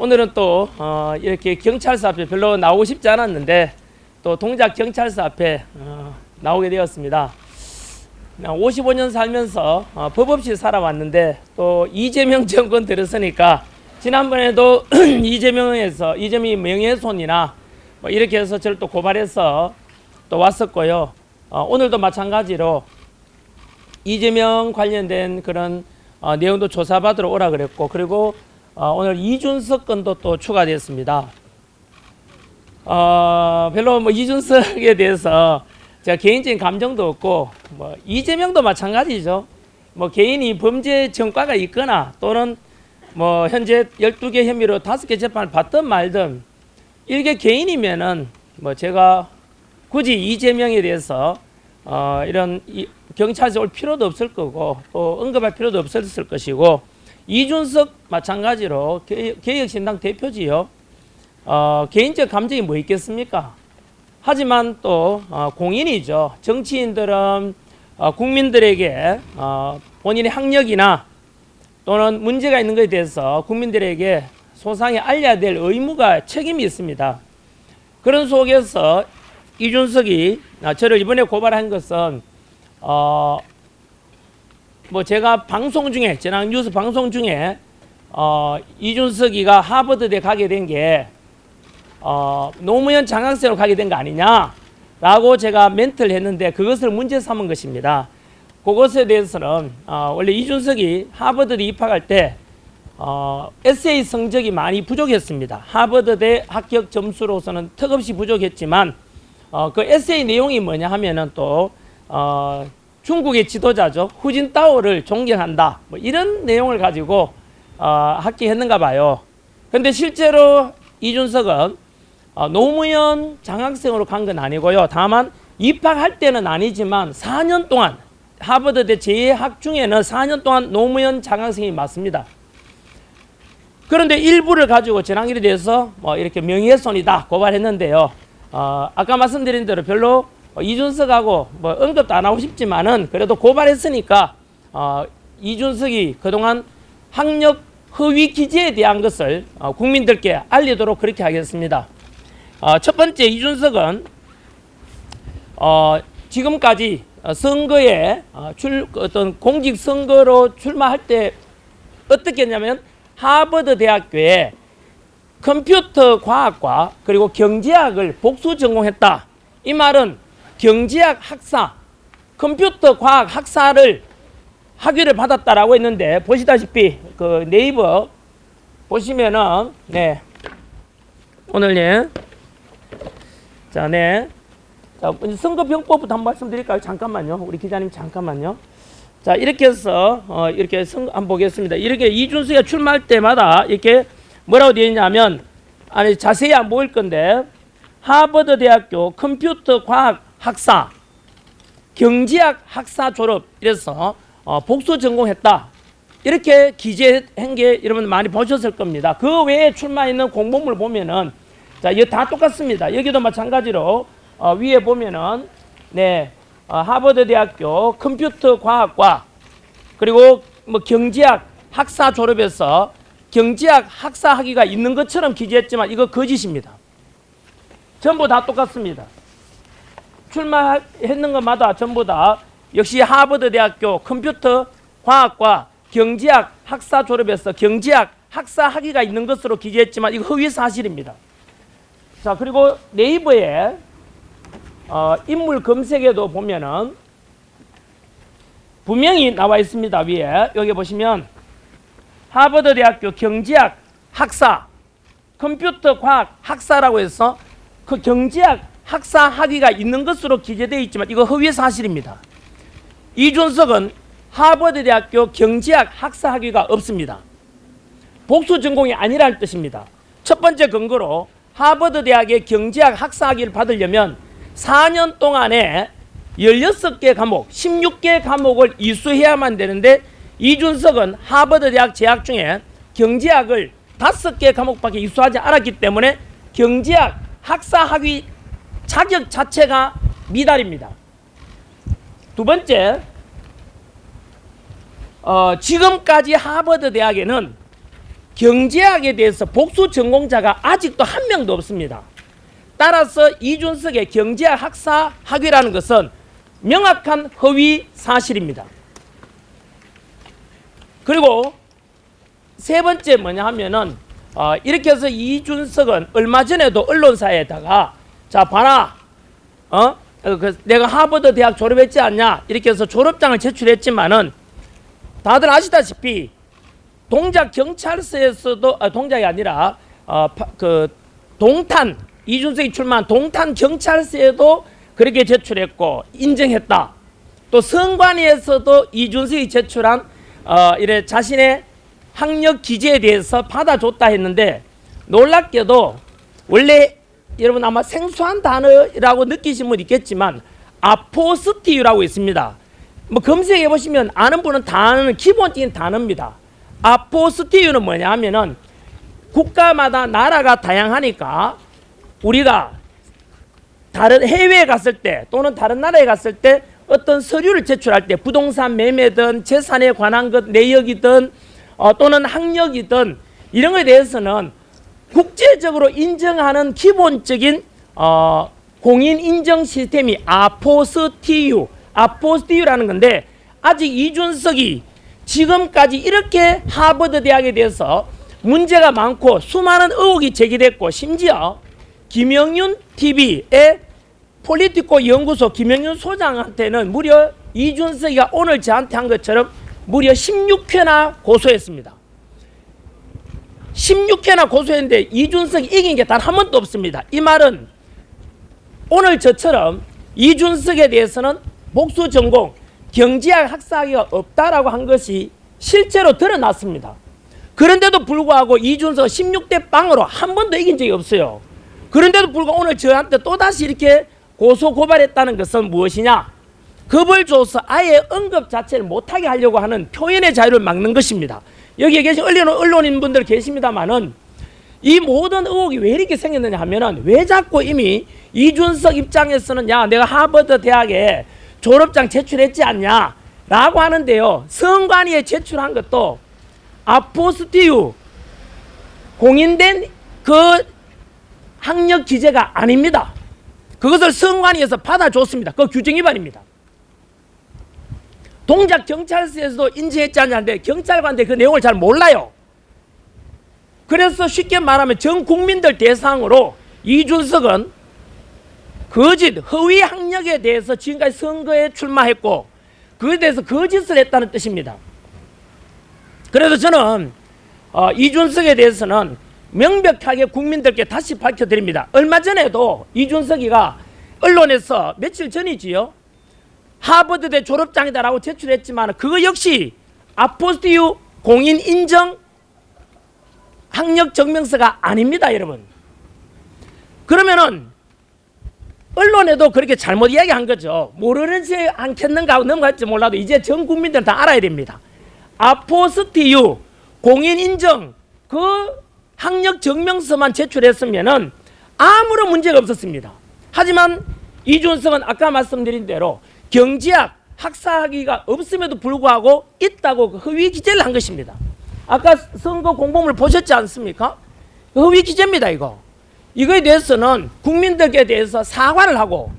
오늘은 또 이렇게 경찰서 앞에 별로 나오고 싶지 않았는데 또 동작 경찰서 앞에 나오게 되었습니다. 55년 살면서 법 없이 살아왔는데 또 이재명 정권 들었으니까 지난번에도 이재명이 명예훼손이나 뭐 이렇게 해서 저를 또 고발해서 또 왔었고요. 오늘도 마찬가지로 이재명 관련된 그런 내용도 조사받으러 오라 그랬고, 그리고 오늘 이준석 건도 또 추가됐습니다. 별로 뭐 이준석에 대해서 제가 개인적인 감정도 없고, 뭐 이재명도 마찬가지죠. 뭐 개인이 범죄 전과가 있거나 또는 뭐 현재 12개 혐의로 5개 재판을 받든 말든 일개 개인이면은 뭐 제가 굳이 이재명에 대해서 이런 경찰서 올 필요도 없을 거고 또 언급할 필요도 없었을 것이고, 이준석 마찬가지로 개혁신당 대표지요. 개인적 감정이 뭐 있겠습니까? 하지만 또 공인이죠. 정치인들은 국민들에게 본인의 학력이나 또는 문제가 있는 것에 대해서 국민들에게 소상히 알려야 될 의무가 책임이 있습니다. 그런 속에서 이준석이 저를 이번에 고발한 것은 뭐 제가 방송 중에 저랑 뉴스 방송 중에 이준석이가 하버드대 가게 된 게 노무현 장학생으로 가게 된 거 아니냐라고 제가 멘트를 했는데 그것을 문제 삼은 것입니다. 그것에 대해서는 원래 이준석이 하버드대 입학할 때 에세이 성적이 많이 부족했습니다. 하버드대 합격 점수로서는 턱없이 부족했지만 그 에세이 내용이 뭐냐 하면은 또 중국의 지도자죠. 후진타오를 존경한다. 뭐 이런 내용을 가지고 합격했는가 봐요. 근데 실제로 이준석은 노무현 장학생으로 간 건 아니고요. 다만 입학할 때는 아니지만 4년 동안 하버드대 재학 중에는 4년 동안 노무현 장학생이 맞습니다. 그런데 일부를 가지고 전학일에 대해서 뭐 이렇게 명예훼손이다 고발했는데요. 아까 말씀드린 대로 별로 이준석하고 뭐 언급도 안 하고 싶지만은 그래도 고발했으니까 이준석이 그동안 학력 허위 기재에 대한 것을 국민들께 알리도록 그렇게 하겠습니다. 첫 번째, 이준석은 지금까지 선거에 어떤 공직 선거로 출마할 때 어떻게 했냐면 하버드 대학교에 컴퓨터 과학과 그리고 경제학을 복수 전공했다. 이 말은 경제학 학사, 컴퓨터 과학 학사를 학위를 받았다라고 했는데, 보시다시피 그 네이버 보시면은 오늘 자 선거병법부터 한번 말씀드릴까요? 잠깐만요. 우리 기자님 잠깐만요. 자, 이렇게 해서 이렇게 한번 보겠습니다. 이렇게 이준석이가 출마할 때마다 이렇게 뭐라고 되어 있냐면, 아니 자세히 안 보일 건데, 하버드 대학교 컴퓨터 과학 학사, 경제학 학사 졸업 이래서 복수 전공했다. 이렇게 기재한 게 여러분 많이 보셨을 겁니다. 그 외에 출마했는 공보물 보면은 자, 이거 다 똑같습니다. 여기도 마찬가지로 위에 보면은 하버드 대학교 컴퓨터 과학과 그리고 뭐 경제학 학사 졸업해서 경제학 학사 학위가 있는 것처럼 기재했지만 이거 거짓입니다. 전부 다 똑같습니다. 출마했는 것마다 전부 다 역시 하버드 대학교 컴퓨터 과학과 경제학 학사 졸업해서 경제학 학사 학위가 있는 것으로 기재했지만 이거 허위 사실입니다. 자, 그리고 네이버에 인물 검색에도 보면은 분명히 나와 있습니다. 위에 여기 보시면 하버드 대학교 경제학 학사 컴퓨터 과학 학사라고 해서 그 경제학 학사 학위가 있는 것으로 기재되어 있지만 이거 허위 사실입니다. 이준석은 하버드 대학교 경제학 학사 학위가 없습니다. 복수 전공이 아니라는 뜻입니다. 첫 번째 근거로 하버드 대학의 경제학 학사 학위를 받으려면 4년 동안에 16개 과목, 16개 과목을 이수해야만 되는데, 이준석은 하버드 대학 재학 중에 경제학을 5개 과목밖에 이수하지 않았기 때문에 경제학 학사 학위 자격 자체가 미달입니다. 두 번째, 지금까지 하버드 대학에는 경제학에 대해서 복수 전공자가 아직도 한 명도 없습니다. 따라서 이준석의 경제학 학사 학위라는 것은 명확한 허위 사실입니다. 그리고 세 번째 뭐냐 하면은 이렇게 해서 이준석은 얼마 전에도 언론사에다가 자 봐라 내가 하버드 대학 졸업했지 않냐 이렇게 해서 졸업장을 제출했지만은 다들 아시다시피 동작 경찰서에서도 동작이 아니라 그 동탄 이준석이 출마한 동탄 경찰서에도 그렇게 제출했고 인정했다. 또 선관위에서도 이준석이 제출한 이래 자신의 학력 기재에 대해서 받아줬다 했는데 놀랍게도 원래 여러분 아마 생소한 단어라고 느끼신 분 있겠지만 아포스티유라고 있습니다. 뭐 검색해 보시면 아는 분은 다 아는 기본적인 단어입니다. 아포스티유는 뭐냐 하면은 국가마다 나라가 다양하니까 우리가 다른 해외에 갔을 때 또는 다른 나라에 갔을 때 어떤 서류를 제출할 때 부동산 매매든 재산에 관한 것 내역이든 또는 학력이든 이런 것에 대해서는 국제적으로 인정하는 기본적인 공인 인정 시스템이 아포스티유라는 건데 아직 이준석이 지금까지 이렇게 하버드 대학에 대해서 문제가 많고 수많은 의혹이 제기됐고 심지어 김영윤 TV의 폴리티코 연구소 김영윤 소장한테는 무려 이준석이가 오늘 저한테 한 것처럼 무려 16회나 고소했습니다. 16회나 고소했는데 이준석이 이긴 게 단 한 번도 없습니다. 이 말은 오늘 저처럼 이준석에 대해서는 복수 전공 경제학 학사학위가 없다라고 한 것이 실제로 드러났습니다. 그런데도 불구하고 이준석 16대 빵으로 한 번도 이긴 적이 없어요. 그런데도 불구하고 오늘 저한테 또다시 이렇게 고소 고발했다는 것은 무엇이냐? 겁을 줘서 아예 언급 자체를 못하게 하려고 하는 표현의 자유를 막는 것입니다. 여기에 계신 언론인분들 계십니다만은 이 모든 의혹이 왜 이렇게 생겼느냐 하면은 왜 자꾸 이미 이준석 입장에서는 야 내가 하버드 대학에 졸업장 제출했지 않냐 라고 하는데요. 선관위에 제출한 것도 아포스티유 공인된 그 학력 기재가 아닙니다. 그것을 선관위에서 받아줬습니다. 그 규정 위반입니다. 동작 경찰서에서도 인정했지 않냐는데 경찰관들 그 내용을 잘 몰라요. 그래서 쉽게 말하면 전 국민들 대상으로 이준석은 거짓 허위 학력에 대해서 지금까지 선거에 출마했고 그에 대해서 거짓을 했다는 뜻입니다. 그래서 저는 이준석에 대해서는 명백하게 국민들께 다시 밝혀드립니다. 얼마 전에도 이준석이가 언론에서 며칠 전이지요. 하버드대 졸업장이다라고 제출했지만 그거 역시 아포스티유 공인 인정 학력 증명서가 아닙니다, 여러분. 그러면은 언론에도 그렇게 잘못 이야기한 거죠. 모르는 채 않겠는가 하고 넘어갈지 몰라도 이제 전 국민들은 다 알아야 됩니다. 아포스티유 공인 인정 그 학력 증명서만 제출했으면은 아무런 문제가 없었습니다. 하지만 이준석은 아까 말씀드린 대로 경제학 학사학위가 없음에도 불구하고 있다고 허위 기재를 한 것입니다. 아까 선거 공보물 보셨지 않습니까? 허위 기재입니다. 이거에 대해서는 국민들께 대해서 사과를 하고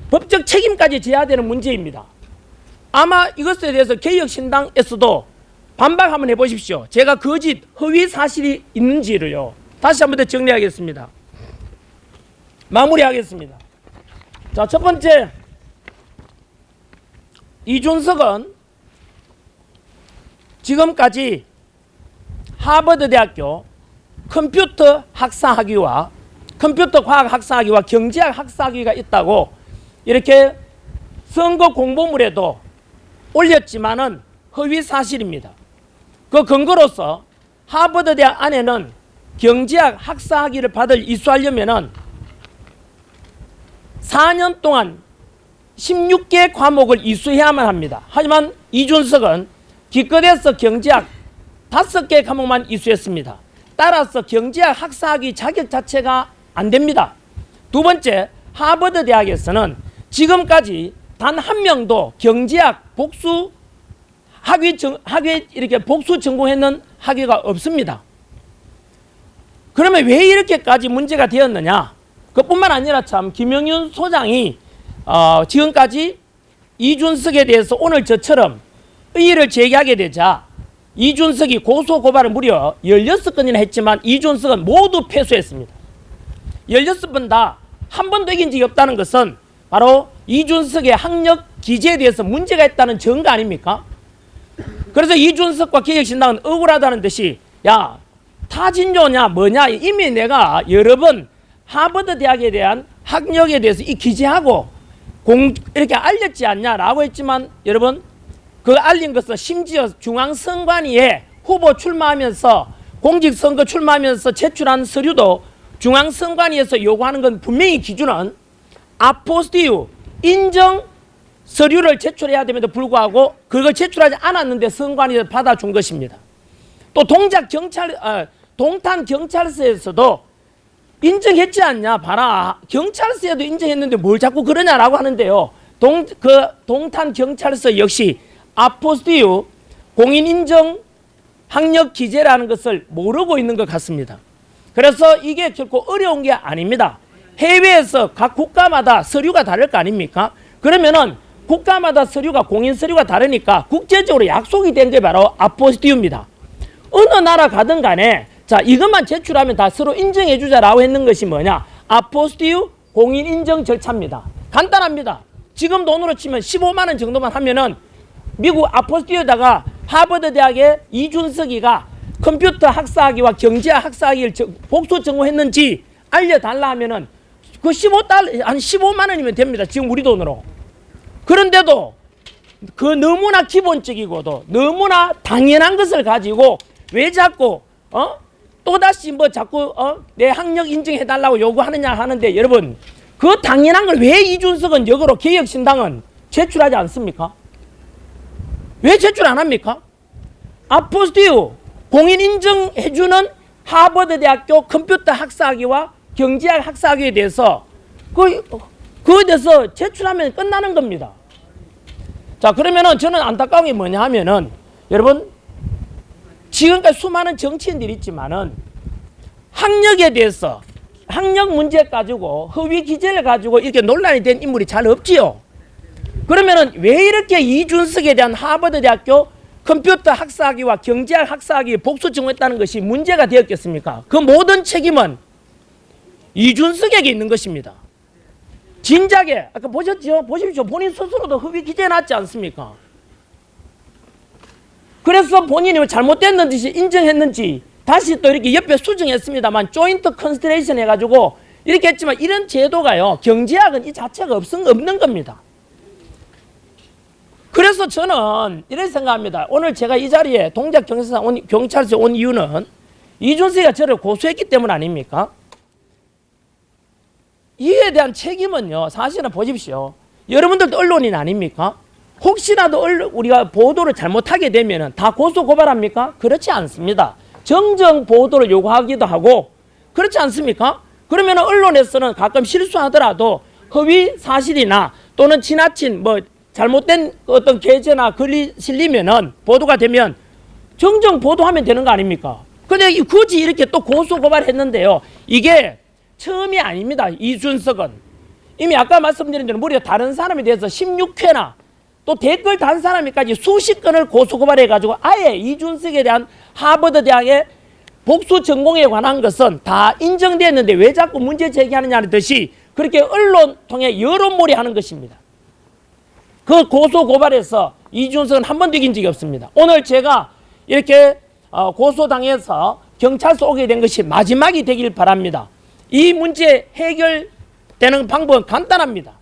법적 책임까지 져야 되는 문제입니다. 아마 이것에 대해서 개혁신당에서도 반박 한번 해보십시오. 제가 거짓 허위 사실이 있는지를요. 다시 한번 더 정리하겠습니다. 마무리하겠습니다. 자, 첫 번째, 이준석은 지금까지 하버드 대학교 컴퓨터 학사학위와 컴퓨터 과학 학사학위와 경제학 학사학위가 있다고 이렇게 선거 공보물에도 올렸지만은 허위 사실입니다. 그 근거로서 하버드 대학 안에는 경제학 학사학위를 받을 이수하려면은 4년 동안 16개 과목을 이수해야만 합니다. 하지만 이준석은 기껏해서 경제학 5개 과목만 이수했습니다. 따라서 경제학 학사학위 자격 자체가 안 됩니다. 두 번째, 하버드 대학에서는 지금까지 단 한 명도 경제학 복수 학위 이렇게 복수 전공했는 학위가 없습니다. 그러면 왜 이렇게까지 문제가 되었느냐? 그뿐만 아니라 참 김영윤 소장이 지금까지 이준석에 대해서 오늘 저처럼 의의를 제기하게 되자 이준석이 고소 고발을 무려 16건이나 했지만 이준석은 모두 패소했습니다. 16번 다 한 번도 이긴 적이 없다는 것은 바로 이준석의 학력 기재에 대해서 문제가 있다는 증거 아닙니까? 그래서 이준석과 개혁신당은 억울하다는 듯이 야 타진조냐 뭐냐 이미 내가 여러 번 하버드 대학에 대한 학력에 대해서 이 기재하고 이렇게 알렸지 않냐라고 했지만 여러분 그 알린 것은 심지어 중앙선관위에 후보 출마하면서 공직선거 출마하면서 제출한 서류도 중앙선관위에서 요구하는 건 분명히 기준은 아포스티유 인정 서류를 제출해야 됨에도 불구하고 그걸 제출하지 않았는데 선관위에서 받아준 것입니다. 또 동탄 경찰서에서도 인정했지 않냐 봐라 경찰서에도 인정했는데 뭘 자꾸 그러냐라고 하는데요. 동탄 경찰서 역시 아포스티유 공인인정 학력 기재라는 것을 모르고 있는 것 같습니다. 그래서 이게 결코 어려운 게 아닙니다. 해외에서 각 국가마다 서류가 다를 거 아닙니까? 그러면은 국가마다 서류가 공인 서류가 다르니까 국제적으로 약속이 된 게 바로 아포스티유입니다. 어느 나라 가든 간에 자 이것만 제출하면 다 서로 인정해 주자라고 했는 것이 뭐냐? 아포스티유 공인 인정 절차입니다. 간단합니다. 지금 돈으로 치면 15만 원 정도만 하면은 미국 아포스티유에다가 하버드 대학의 이준석이가 컴퓨터 학사학위와 경제학 학사학위를 복수 전공했는지 알려달라 하면은 그 15달러 한 15만 원이면 됩니다. 지금 우리 돈으로. 그런데도 그 너무나 기본적이고도 너무나 당연한 것을 가지고 왜 자꾸 또다시 뭐 자꾸 내 학력 인정해달라고 요구하느냐 하는데 여러분 그 당연한 걸 왜 이준석은 역으로 개혁신당은 제출하지 않습니까? 왜 제출 안 합니까? 아포스티유 공인 인정해주는 하버드 대학교 컴퓨터 학사학위와 경제학 학사학위에 대해서 그거에 대해서 제출하면 끝나는 겁니다. 자 그러면은 저는 안타까운 게 뭐냐 하면은 여러분 지금까지 수많은 정치인들이 있지만은 학력에 대해서 학력 문제 가지고 허위 기재를 가지고 이렇게 논란이 된 인물이 잘 없지요. 그러면은 왜 이렇게 이준석에 대한 하버드 대학교 컴퓨터 학사학위와 경제학 학사학위 복수 전공했다는 것이 문제가 되었겠습니까? 그 모든 책임은 이준석에게 있는 것입니다. 진작에 아까 보셨죠? 보십시오. 본인 스스로도 허위 기재해놨지 않습니까? 그래서 본인이 잘못됐는지 인정했는지 다시 또 이렇게 옆에 수정했습니다만 조인트 컨시더레이션 해가지고 이렇게 했지만 이런 제도가요. 경제학은 이 자체가 없는 겁니다. 그래서 저는 이렇게 생각합니다. 오늘 제가 이 자리에 동작 경찰서에 온 이유는 이준석이가 저를 고소했기 때문 아닙니까? 이에 대한 책임은요. 사실은 보십시오. 여러분들도 언론인 아닙니까? 혹시라도 우리가 보도를 잘못하게 되면 다 고소 고발합니까? 그렇지 않습니다. 정정 보도를 요구하기도 하고 그렇지 않습니까? 그러면 언론에서는 가끔 실수하더라도 허위 사실이나 또는 지나친 뭐 잘못된 어떤 게재나 글이 실리면은 보도가 되면 정정 보도하면 되는 거 아닙니까? 근데 굳이 이렇게 또 고소 고발했는데요. 이게 처음이 아닙니다. 이준석은 이미 아까 말씀드린 대로 무려 다른 사람에 대해서 16회나 또 댓글 단 사람이까지 수십 건을 고소 고발해 가지고 아예 이준석에 대한 하버드 대학의 복수 전공에 관한 것은 다 인정됐는데 왜 자꾸 문제 제기하느냐는 듯이 그렇게 언론 통해 여론몰이 하는 것입니다. 그 고소 고발에서 이준석은 한 번도 이긴 적이 없습니다. 오늘 제가 이렇게 고소당해서 경찰서 오게 된 것이 마지막이 되길 바랍니다. 이 문제 해결되는 방법은 간단합니다.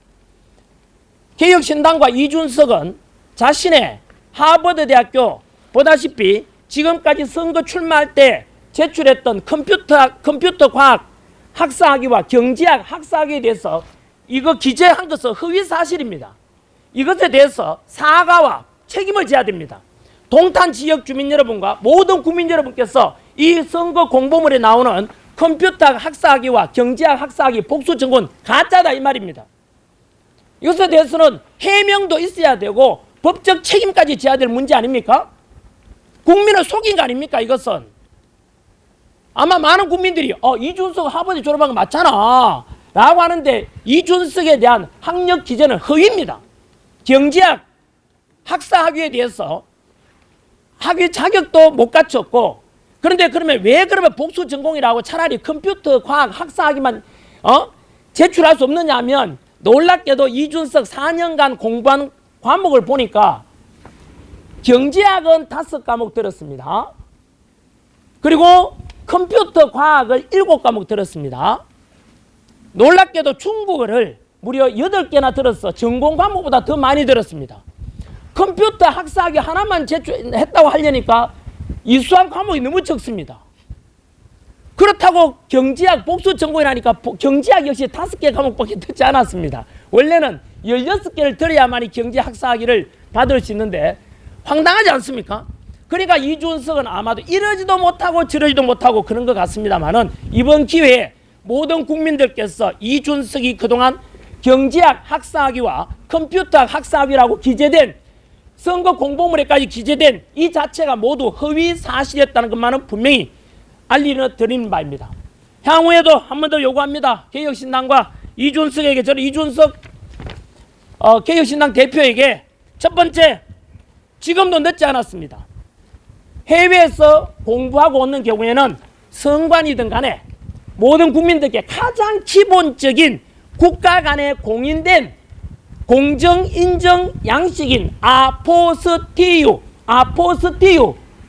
개혁신당과 이준석은 자신의 하버드 대학교 보다시피 지금까지 선거 출마할 때 제출했던 컴퓨터 과학 학사학위와 경제학 학사학위에 대해서 이거 기재한 것은 허위 사실입니다. 이것에 대해서 사과와 책임을 져야 됩니다. 동탄 지역 주민 여러분과 모든 국민 여러분께서 이 선거 공보물에 나오는 컴퓨터 학사학위와 경제학 학사학위 복수 전공 가짜다 이 말입니다. 이것에 대해서는 해명도 있어야 되고 법적 책임까지 져야 될 문제 아닙니까? 국민을 속인 거 아닙니까 이것은? 아마 많은 국민들이 이준석 하버드 졸업한 거 맞잖아 라고 하는데 이준석에 대한 학력 기재는 허위입니다. 경제학 학사학위에 대해서 학위 자격도 못 갖췄고, 그런데 그러면 왜 그러면 복수 전공이라고 차라리 컴퓨터 과학 학사학위만 제출할 수 없느냐 하면, 놀랍게도 이준석 4년간 공부한 과목을 보니까 경제학은 5과목 들었습니다. 그리고 컴퓨터 과학을 7과목 들었습니다. 놀랍게도 중국어를 무려 8개나 들었어. 전공 과목보다 더 많이 들었습니다. 컴퓨터 학사학위 하나만 제출했다고 하려니까 이수한 과목이 너무 적습니다. 그렇다고 경제학 복수 전공이라니까 경제학 역시 5개 과목밖에 듣지 않았습니다. 원래는 16개를 들어야만이 경제 학사학위를 받을 수 있는데 황당하지 않습니까? 그러니까 이준석은 아마도 이러지도 못하고 저러지도 못하고 그런 것 같습니다만은, 이번 기회에 모든 국민들께서 이준석이 그동안 경제학 학사학위와 컴퓨터학 학사학위라고 기재된 선거 공보물에까지 기재된 이 자체가 모두 허위 사실이었다는 것만은 분명히 알려드리는 바입니다. 향후에도 한 번 더 요구합니다. 개혁신당과 이준석에게, 저는 이준석 개혁신당 대표에게 첫 번째, 지금도 늦지 않았습니다. 해외에서 공부하고 오는 경우에는 선관이든 간에 모든 국민들께 가장 기본적인 국가 간에 공인된 공정 인정 양식인 아포스티유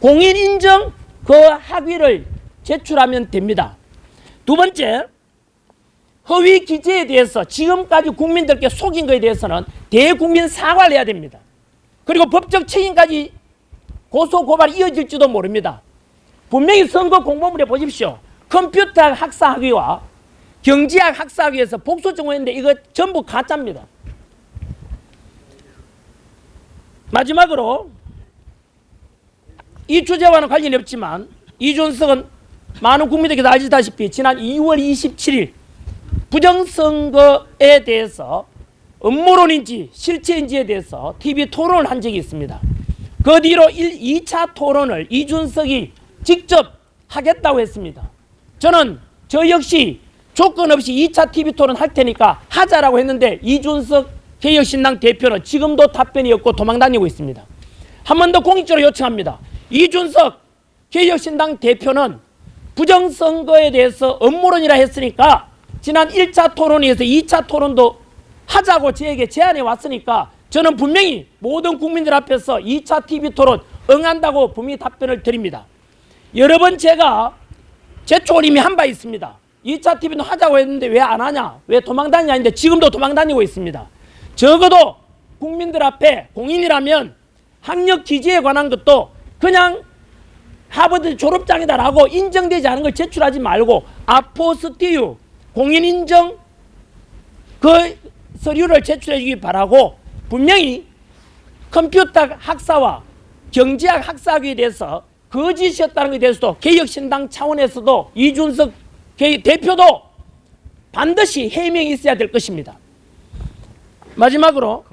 공인 인정 그 학위를 제출하면 됩니다. 두 번째, 허위 기재에 대해서 지금까지 국민들께 속인 것에 대해서는 대국민 사과를 해야 됩니다. 그리고 법적 책임까지 고소 고발이 이어질지도 모릅니다. 분명히 선거 공보물에 보십시오. 컴퓨터 학사학위와 경제학 학사학위에서 복수 전공했는데 이거 전부 가짜입니다. 마지막으로 이 주제와는 관련이 없지만 이준석은 많은 국민들께서 아시다시피 지난 2월 27일 부정선거에 대해서 음모론인지 실체인지에 대해서 TV 토론을 한 적이 있습니다. 그 뒤로 2차 토론을 이준석이 직접 하겠다고 했습니다. 저는 저 역시 조건 없이 2차 TV 토론 할 테니까 하자라고 했는데 이준석 개혁신당 대표는 지금도 답변이 없고 도망다니고 있습니다. 한 번 더 공익적으로 요청합니다. 이준석 개혁신당 대표는 부정선거에 대해서 음모론이라 했으니까 지난 1차 토론에서 2차 토론도 하자고 저에게 제안해 왔으니까 저는 분명히 모든 국민들 앞에서 2차 TV 토론 응한다고 분명히 답변을 드립니다. 여러 번 제가 제초를 이미 한 바 있습니다. 2차 TV는 하자고 했는데 왜 안 하냐, 왜 도망다니냐 했는데 지금도 도망다니고 있습니다. 적어도 국민들 앞에 공인이라면 학력 기재에 관한 것도 그냥 하버드 졸업장이다라고 인정되지 않은 걸 제출하지 말고 아포스티유 공인 인정 그 서류를 제출해 주기 바라고, 분명히 컴퓨터 학사와 경제학 학사학위에 대해서 거짓이었다는 것에 대해서도 개혁신당 차원에서도 이준석 대표도 반드시 해명이 있어야 될 것입니다. 마지막으로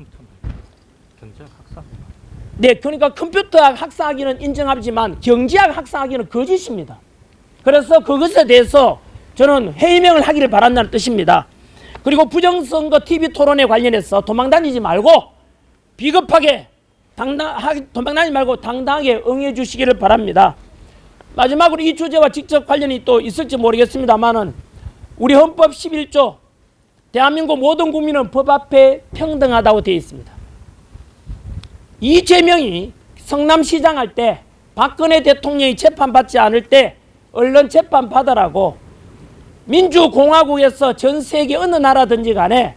네, 그러니까 컴퓨터학 학사학위는 인정하지만 경제학 학사학위는 거짓입니다. 그래서 그것에 대해서 저는 해명을 하기를 바란다는 뜻입니다. 그리고 부정선거 TV 토론에 관련해서 도망다니지 말고 비겁하게 도망다니지 말고 당당하게 응해 주시기를 바랍니다. 마지막으로 이 주제와 직접 관련이 또 있을지 모르겠습니다만은 우리 헌법 11조 대한민국 모든 국민은 법 앞에 평등하다고 되어 있습니다. 이재명이 성남시장 할 때 박근혜 대통령이 재판받지 않을 때 얼른 재판받으라고 민주공화국에서 전 세계 어느 나라든지 간에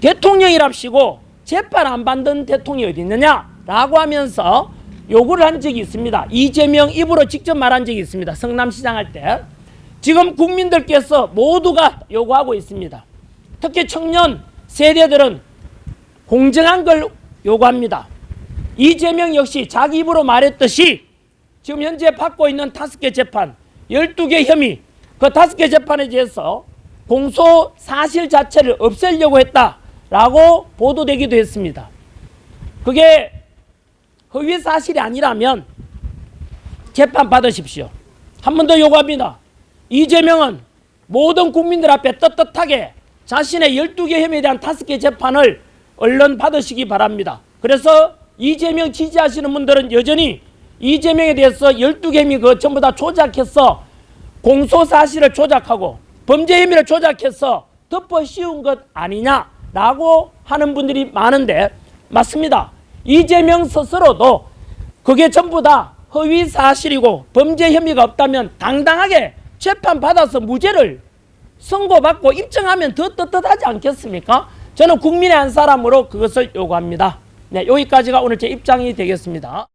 대통령이랍시고 재판 안 받는 대통령이 어디 있느냐라고 하면서 요구를 한 적이 있습니다. 이재명 입으로 직접 말한 적이 있습니다. 성남시장 할 때. 지금 국민들께서 모두가 요구하고 있습니다. 특히 청년 세대들은 공정한 걸 요구합니다. 이재명 역시 자기 입으로 말했듯이 지금 현재 받고 있는 5개 재판, 12개 혐의, 그 5개 재판에 대해서 공소 사실 자체를 없애려고 했다라고 보도되기도 했습니다. 그게 허위 사실이 아니라면 재판 받으십시오. 한 번 더 요구합니다. 이재명은 모든 국민들 앞에 떳떳하게 자신의 12개 혐의에 대한 5개 재판을 얼른 받으시기 바랍니다. 그래서 이재명 지지하시는 분들은 여전히 이재명에 대해서 12개 혐의 그거 전부 다 조작해서 공소사실을 조작하고 범죄 혐의를 조작해서 덮어 씌운 것 아니냐라고 하는 분들이 많은데, 맞습니다. 이재명 스스로도 그게 전부 다 허위 사실이고 범죄 혐의가 없다면 당당하게 재판받아서 무죄를 선고받고 입증하면 더 떳떳하지 않겠습니까? 저는 국민의 한 사람으로 그것을 요구합니다. 네, 여기까지가 오늘 제 입장이 되겠습니다.